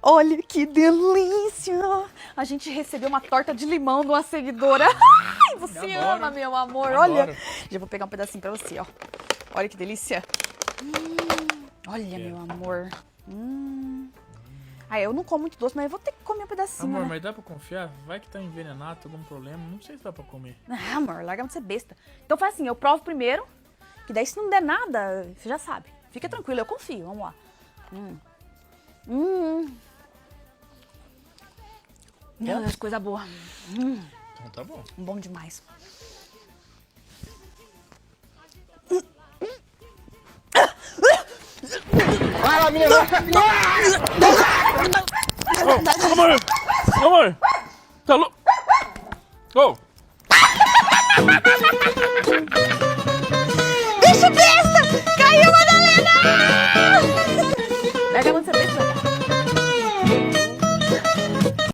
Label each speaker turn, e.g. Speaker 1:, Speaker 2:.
Speaker 1: Olha que delícia! A gente recebeu uma torta de limão de uma seguidora. Ai, você ama, meu amor. Olha, já vou pegar um pedacinho pra você, ó. Olha que delícia. Olha, meu amor. Ah, eu não como muito doce, mas eu vou ter que comer um pedacinho.
Speaker 2: Amor,
Speaker 1: né?
Speaker 2: mas dá pra confiar? Vai que tá envenenado, algum problema. Não sei se dá pra comer.
Speaker 1: Ah, amor, larga de ser besta. Então faz assim, eu provo primeiro, que daí se não der nada, você já sabe. Fica tranquilo, eu confio. Vamos lá. Meu Deus, coisa boa.
Speaker 2: Então tá bom.
Speaker 1: Bom demais.
Speaker 2: Vai lá, menina! Amor! Amor! Tá louco? Oh!